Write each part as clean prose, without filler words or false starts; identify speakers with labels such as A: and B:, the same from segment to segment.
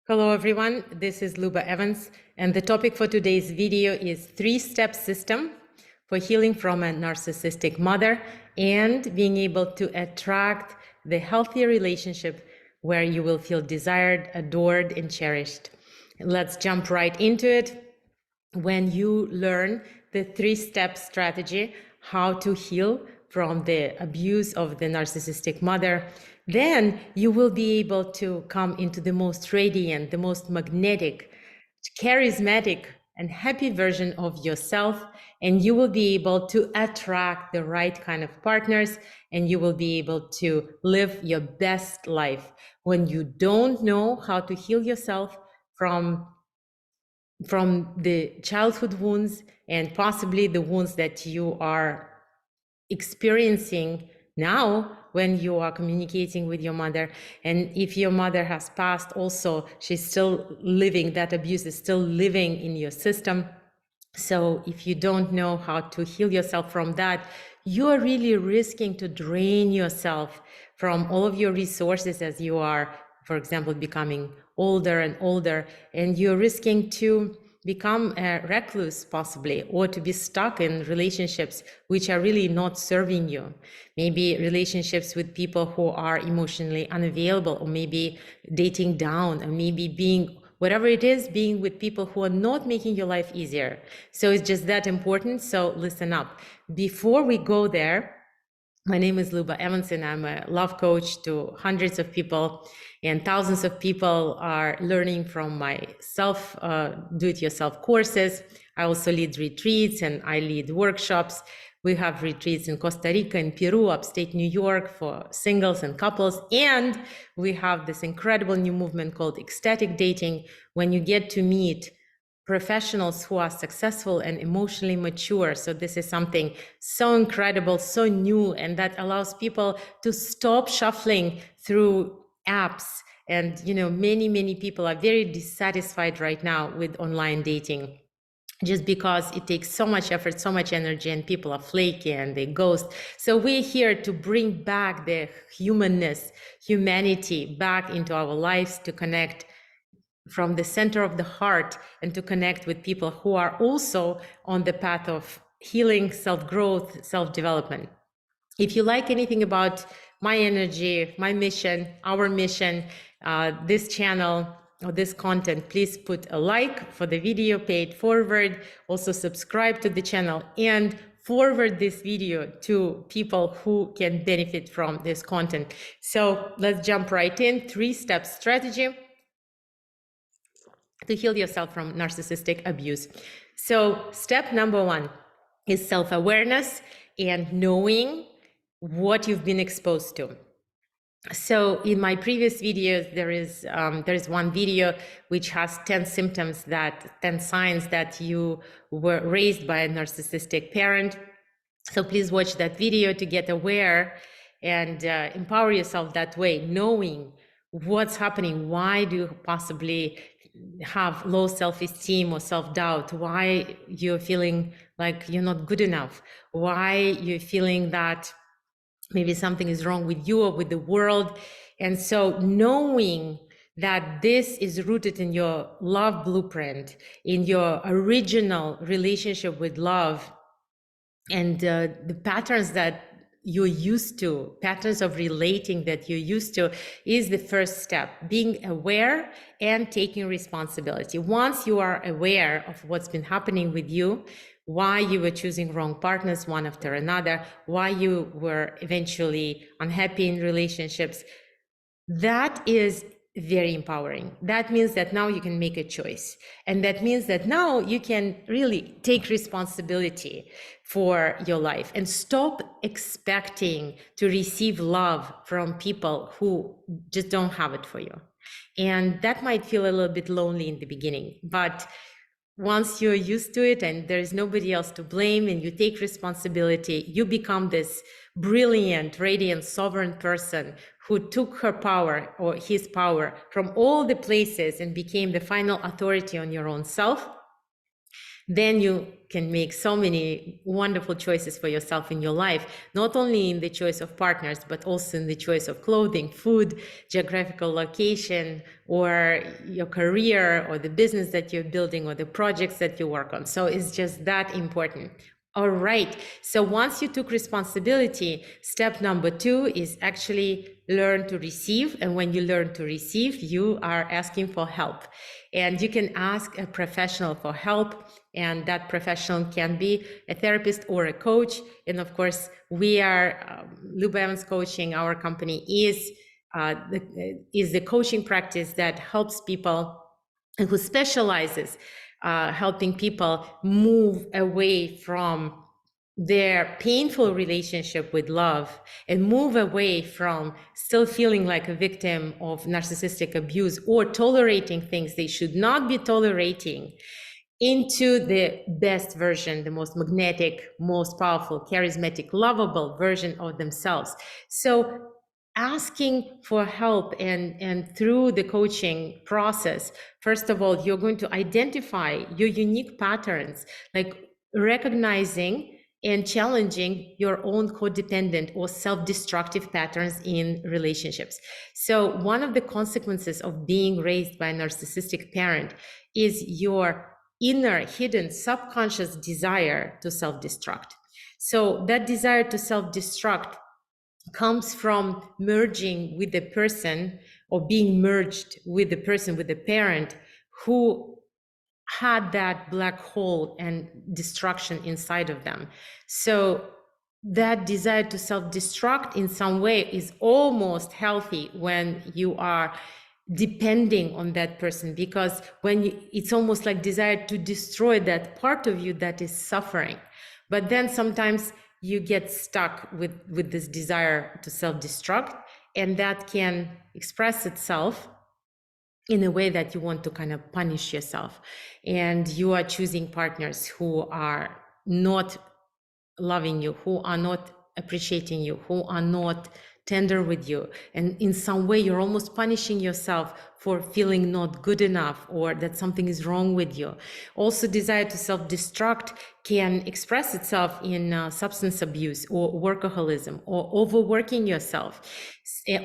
A: Hello everyone, this is Luba Evans, and the topic for today's video is 3-step system for healing from a narcissistic mother and being able to attract the healthy relationship where you will feel desired, adored, and cherished. Let's jump right into it. When you learn the 3-step strategy, how to heal from the abuse of the narcissistic mother, then you will be able to come into the most radiant, the most magnetic, charismatic, and happy version of yourself. And you will be able to attract the right kind of partners, and you will be able to live your best life. When you don't know how to heal yourself from the childhood wounds and possibly the wounds that you are experiencing now when you are communicating with your mother. And if your mother has passed also, she's still living, that abuse is still living in your system. So if you don't know how to heal yourself from that, you are really risking to drain yourself from all of your resources as you are, for example, becoming older and older, and you're risking to become a recluse possibly, or to be stuck in relationships which are really not serving you. Maybe relationships with people who are emotionally unavailable, or maybe dating down, or maybe being whatever it is, being with people who are not making your life easier. So it's just that important. So listen up. Before we go there, my name is Luba Evans, and I'm a love coach to hundreds of people, and thousands of people are learning from my do-it-yourself courses. I also lead retreats and I lead workshops. We have retreats in Costa Rica and Peru, upstate New York, for singles and couples. And we have this incredible new movement called Ecstatic dating, when you get to meet professionals who are successful and emotionally mature. So this is something so incredible, so new, and that allows people to stop shuffling through apps. And many people are very dissatisfied right now with online dating, just because it takes so much effort, so much energy, and people are flaky and they ghost. So we're here to bring back the humanity back into our lives, to connect from the center of the heart, and to connect with people who are also on the path of healing, self-growth, self-development. If you like anything about my energy, my mission, our mission, this channel or this content, please put a like for the video, pay it forward, also subscribe to the channel, and forward this video to people who can benefit from this content. So let's jump right in. 3-step strategy to heal yourself from narcissistic abuse. So step number 1 is self-awareness and knowing what you've been exposed to. So in my previous videos, there is one video which has 10 symptoms, 10 signs that you were raised by a narcissistic parent. So please watch that video to get aware and empower yourself that way, knowing what's happening. Why do you possibly have low self-esteem or self-doubt? Why you're feeling like you're not good enough? Why you're feeling that maybe something is wrong with you or with the world? And so knowing that this is rooted in your love blueprint, in your original relationship with love, and the patterns that you're used to, patterns of relating that you're used to, is the first step. Being aware and taking responsibility. Once you are aware of what's been happening with you, why you were choosing wrong partners one after another, why you were eventually unhappy in relationships, that is very empowering. That means that now you can make a choice. And that means that now you can really take responsibility for your life and stop expecting to receive love from people who just don't have it for you. And that might feel a little bit lonely in the beginning, but once you're used to it and there's nobody else to blame and you take responsibility, you become this brilliant, radiant, sovereign person who took her power or his power from all the places and became the final authority on your own self. then you can make so many wonderful choices for yourself in your life, not only in the choice of partners, but also in the choice of clothing, food, geographical location, or your career, or the business that you're building, or the projects that you work on. So it's just that important. All right. So once you took responsibility, step number 2 is actually learn to receive. And when you learn to receive, you are asking for help. And you can ask a professional for help. And that professional can be a therapist or a coach. And of course, we are Luba Evans Coaching. Our company is the coaching practice that helps people and who specializes helping people move away from their painful relationship with love and move away from still feeling like a victim of narcissistic abuse or tolerating things they should not be tolerating, into the best version, the most magnetic, most powerful, charismatic, lovable version of themselves. So asking for help and through the coaching process, first of all, you're going to identify your unique patterns, like recognizing and challenging your own codependent or self-destructive patterns in relationships. So one of the consequences of being raised by a narcissistic parent is your inner, hidden, subconscious desire to self-destruct. So that desire to self-destruct comes from merging with the person, or being merged with the person, with the parent who had that black hole and destruction inside of them. So that desire to self-destruct in some way is almost healthy when you are depending on that person, because when it's almost like desire to destroy that part of you that is suffering. But then sometimes you get stuck with this desire to self-destruct, and that can express itself in a way that you want to kind of punish yourself, and you are choosing partners who are not loving you, who are not appreciating you, who are not tender with you. And in some way, you're almost punishing yourself for feeling not good enough, or that something is wrong with you. Also, desire to self-destruct can express itself in substance abuse or workaholism, or overworking yourself,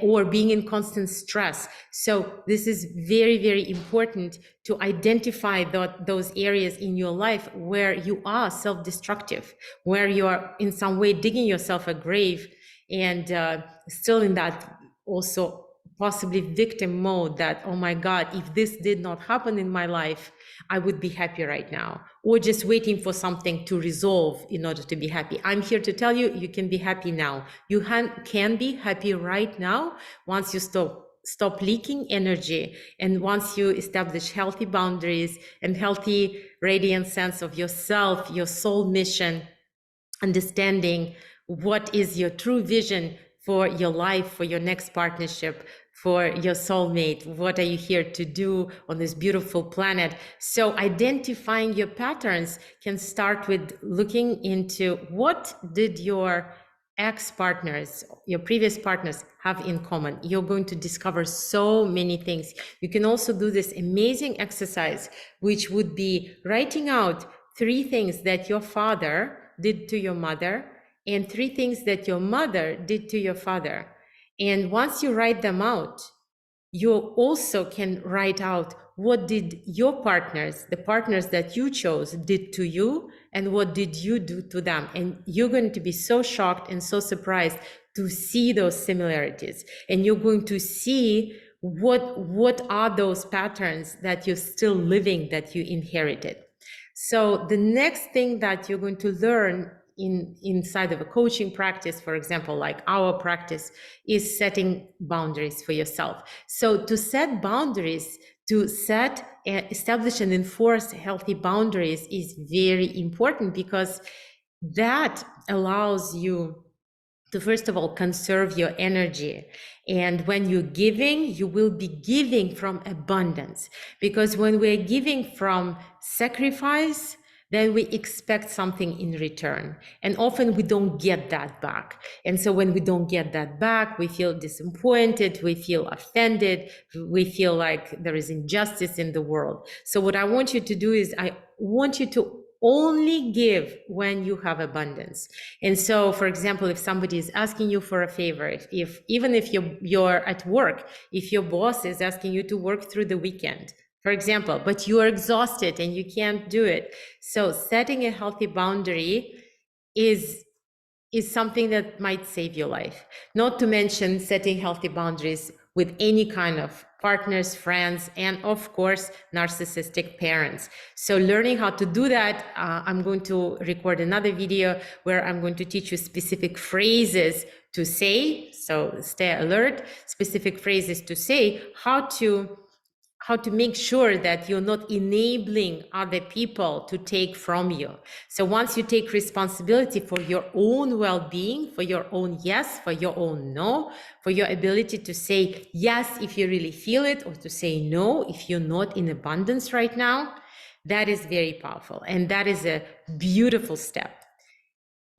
A: or being in constant stress. So this is very, very important to identify those areas in your life where you are self-destructive, where you are in some way digging yourself a grave, and still in that also possibly victim mode, that, oh my God, if this did not happen in my life, I would be happy right now, or just waiting for something to resolve in order to be happy. I'm here to tell you, you can be happy now. You can be happy right now once you stop leaking energy, and once you establish healthy boundaries and healthy, radiant sense of yourself, your soul mission, understanding what is your true vision for your life, for your next partnership, for your soulmate. What are you here to do on this beautiful planet? So identifying your patterns can start with looking into what did your ex-partners, your previous partners, have in common. You're going to discover so many things. You can also do this amazing exercise, which would be writing out 3 things that your father did to your mother, and 3 things that your mother did to your father. And once you write them out, you also can write out what did your partners, the partners that you chose, did to you, and what did you do to them. And you're going to be so shocked and so surprised to see those similarities. And you're going to see what are those patterns that you're still living, that you inherited. So the next thing that you're going to learn inside of a coaching practice, for example, like our practice, is setting boundaries for yourself. So to set boundaries, to establish and enforce healthy boundaries is very important, because that allows you to, first of all, conserve your energy. And when you're giving, you will be giving from abundance, because when we're giving from sacrifice, then we expect something in return. And often we don't get that back. And so when we don't get that back, we feel disappointed, we feel offended, we feel like there is injustice in the world. So what I want you to do is, I want you to only give when you have abundance. And so, for example, if somebody is asking you for a favor, if even if you're at work, if your boss is asking you to work through the weekend, for example, but you are exhausted and you can't do it. So setting a healthy boundary is something that might save your life. Not to mention setting healthy boundaries with any kind of partners, friends, and of course, narcissistic parents. So learning how to do that, I'm going to record another video where I'm going to teach you specific phrases to say, so stay alert, specific phrases to say, how to make sure that you're not enabling other people to take from you. So once you take responsibility for your own well-being, for your own yes, for your own no, for your ability to say yes if you really feel it, or to say no if you're not in abundance right now, that is very powerful. And that is a beautiful step.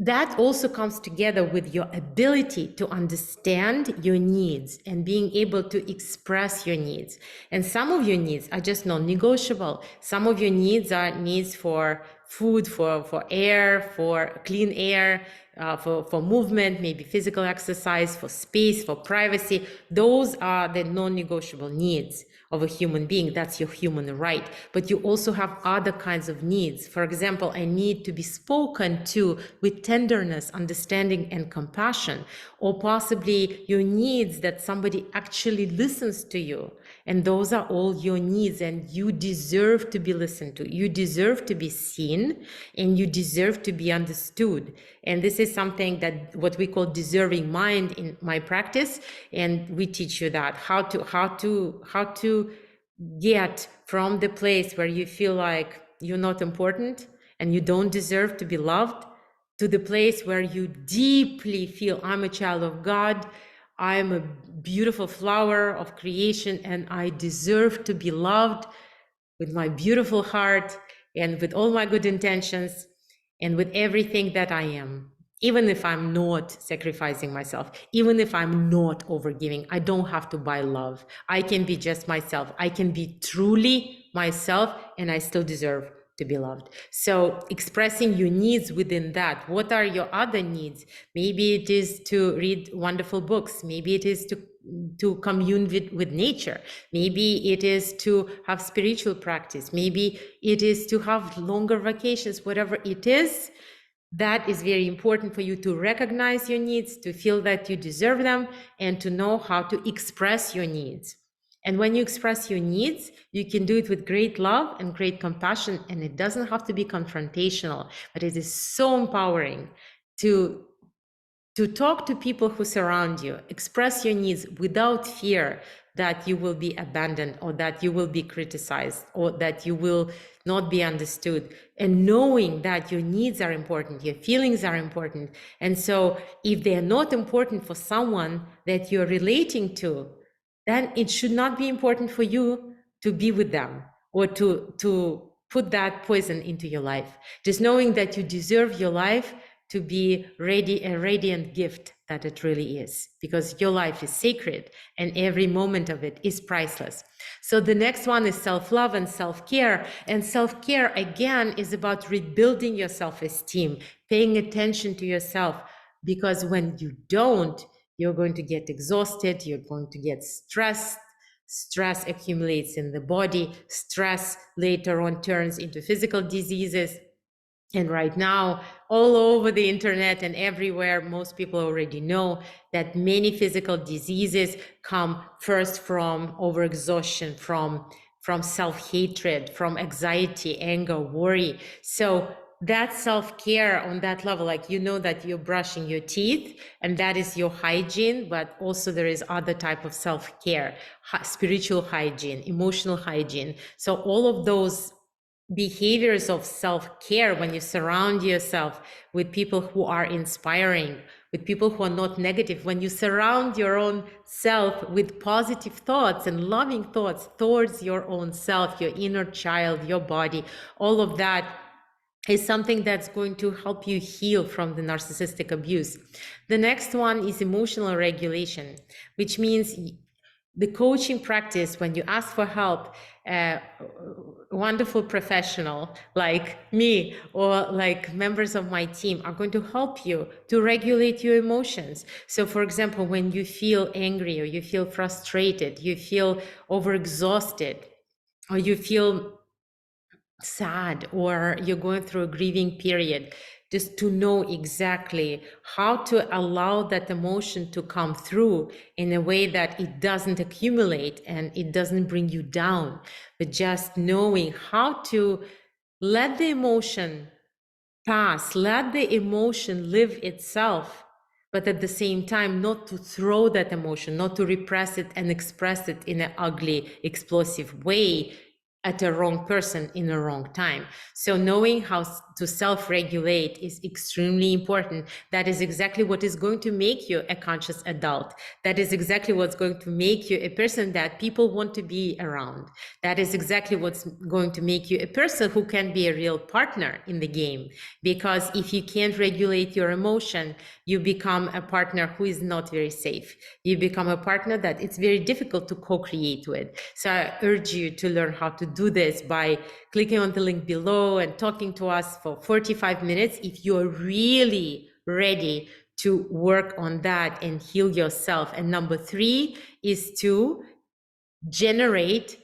A: That also comes together with your ability to understand your needs and being able to express your needs. And some of your needs are just non-negotiable. Some of your needs are needs for food, for air, for clean air, for movement, maybe physical exercise, for space, for privacy. Those are the non-negotiable needs of a human being. That's your human right. But you also have other kinds of needs. For example, a need to be spoken to with tenderness, understanding, and compassion, or possibly your needs that somebody actually listens to you. And those are all your needs, and you deserve to be listened to. You deserve to be seen, and you deserve to be understood. And this is something that what we call deserving mind in my practice. And we teach you that how to get from the place where you feel like you're not important and you don't deserve to be loved, to the place where you deeply feel, I'm a child of God, I'm a beautiful flower of creation, and I deserve to be loved with my beautiful heart and with all my good intentions and with everything that I am. Even if I'm not sacrificing myself, even if I'm not overgiving, I don't have to buy love. I can be just myself. I can be truly myself, and I still deserve to be loved. So expressing your needs within that. What are your other needs? Maybe it is to read wonderful books. Maybe it is to commune with nature. Maybe it is to have spiritual practice. Maybe it is to have longer vacations. Whatever it is, that is very important for you to recognize your needs, to feel that you deserve them, and to know how to express your needs. And when you express your needs, you can do it with great love and great compassion, and it doesn't have to be confrontational, but it is so empowering to talk to people who surround you, express your needs without fear that you will be abandoned, or that you will be criticized, or that you will not be understood, and knowing that your needs are important, your feelings are important. And so if they are not important for someone that you're relating to, then it should not be important for you to be with them, or to put that poison into your life. Just knowing that you deserve your life to be a radiant gift that it really is, because your life is sacred and every moment of it is priceless. So the next one is self-love and self-care. And self-care, again, is about rebuilding your self-esteem, paying attention to yourself, because when you don't, you're going to get exhausted, you're going to get stressed. Stress accumulates in the body. Stress later on turns into physical diseases. And right now, all over the internet and everywhere, most people already know that many physical diseases come first from overexhaustion, from self-hatred, from anxiety, anger, worry. So that self-care on that level, like, you know that you're brushing your teeth and that is your hygiene, but also there is other type of self-care, spiritual hygiene, emotional hygiene. So all of those behaviors of self-care, when you surround yourself with people who are inspiring, with people who are not negative, when you surround your own self with positive thoughts and loving thoughts towards your own self, your inner child, your body, all of that is something that's going to help you heal from the narcissistic abuse. The next one is emotional regulation, which means the coaching practice, when you ask for help, a wonderful professional like me or like members of my team are going to help you to regulate your emotions. So for example, when you feel angry or you feel frustrated, you feel overexhausted, or you feel sad, or you're going through a grieving period, just to know exactly how to allow that emotion to come through in a way that it doesn't accumulate and it doesn't bring you down, but just knowing how to let the emotion pass, let the emotion live itself, but at the same time, not to throw that emotion, not to repress it and express it in an ugly, explosive way at a wrong person in a wrong time. So knowing how to self-regulate is extremely important. That is exactly what is going to make you a conscious adult. That is exactly what's going to make you a person that people want to be around. That is exactly what's going to make you a person who can be a real partner in the game. Because if you can't regulate your emotion, you become a partner who is not very safe. You become a partner that it's very difficult to co-create with. So I urge you to learn how to do this by clicking on the link below and talking to us for 45 minutes if you're really ready to work on that and heal yourself. And number 3 is to generate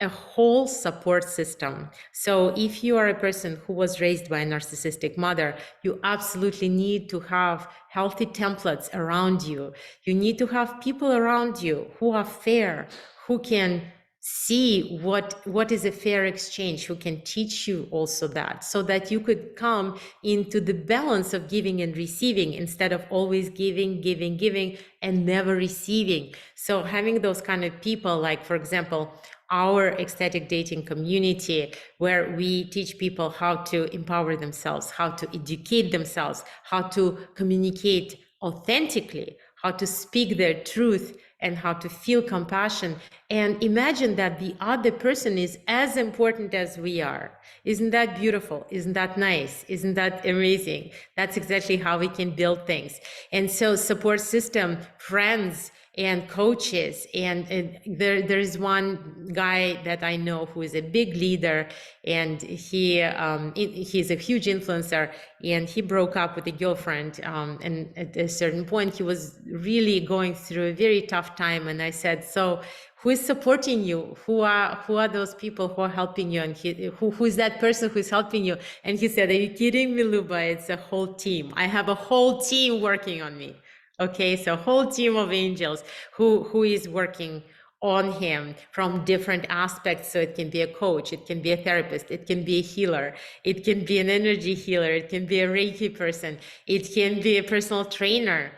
A: a whole support system. So if you are a person who was raised by a narcissistic mother, you absolutely need to have healthy templates around you. You need to have people around you who are fair, who can see what is a fair exchange, who can teach you also that, so that you could come into the balance of giving and receiving instead of always giving and never receiving. So having those kind of people, like for example, our ecstatic dating community, where we teach people how to empower themselves, how to educate themselves, how to communicate authentically, how to speak their truth, and how to feel compassion and imagine that the other person is as important as we are. Isn't that beautiful? Isn't that nice? Isn't that amazing? That's exactly how we can build things. And so support system, friends, and coaches, and there is one guy that I know who is a big leader, and he's a huge influencer, and he broke up with a girlfriend, and at a certain point he was really going through a very tough time, and I said, so who is supporting you? Who are those people who are helping you? And who is that person who is helping you? And he said, are you kidding me, Luba? It's a whole team. I have a whole team working on me. Okay, so a whole team of angels who is working on him from different aspects. So it can be a coach, it can be a therapist, it can be a healer, it can be an energy healer, it can be a Reiki person, it can be a personal trainer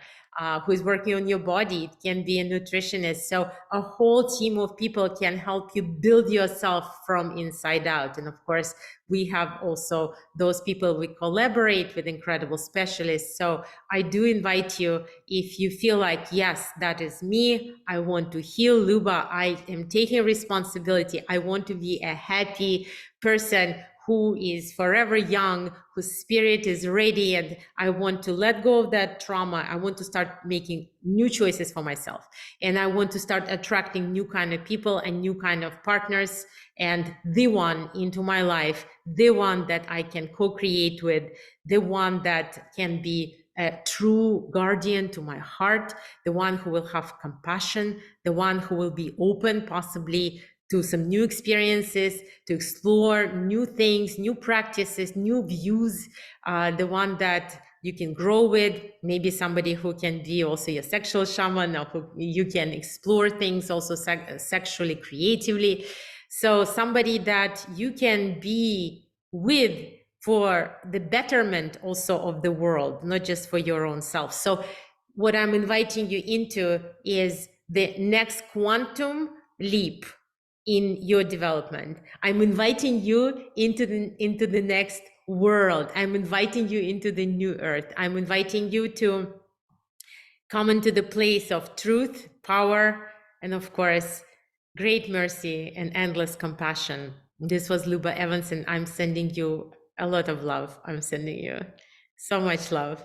A: who is working on your body, it can be a nutritionist. So a whole team of people can help you build yourself from inside out. And of course, we have also those people, we collaborate with incredible specialists. So I do invite you, if you feel like, yes, that is me, I want to heal, Luba, I am taking responsibility, I want to be a happy person who is forever young, whose spirit is ready, and I want to let go of that trauma. I want to start making new choices for myself. And I want to start attracting new kind of people and new kind of partners, and the one into my life, the one that I can co-create with, the one that can be a true guardian to my heart, the one who will have compassion, the one who will be open possibly to some new experiences, to explore new things, new practices, new views, the one that you can grow with, maybe somebody who can be also your sexual shaman, or who you can explore things also sexually, creatively. So somebody that you can be with for the betterment also of the world, not just for your own self. So what I'm inviting you into is the next quantum leap in your development. I'm inviting you into the next world. I'm inviting you into the new earth. I'm inviting you to come into the place of truth, power, and of course, great mercy and endless compassion. This was Luba Evans, and I'm sending you a lot of love. I'm sending you so much love.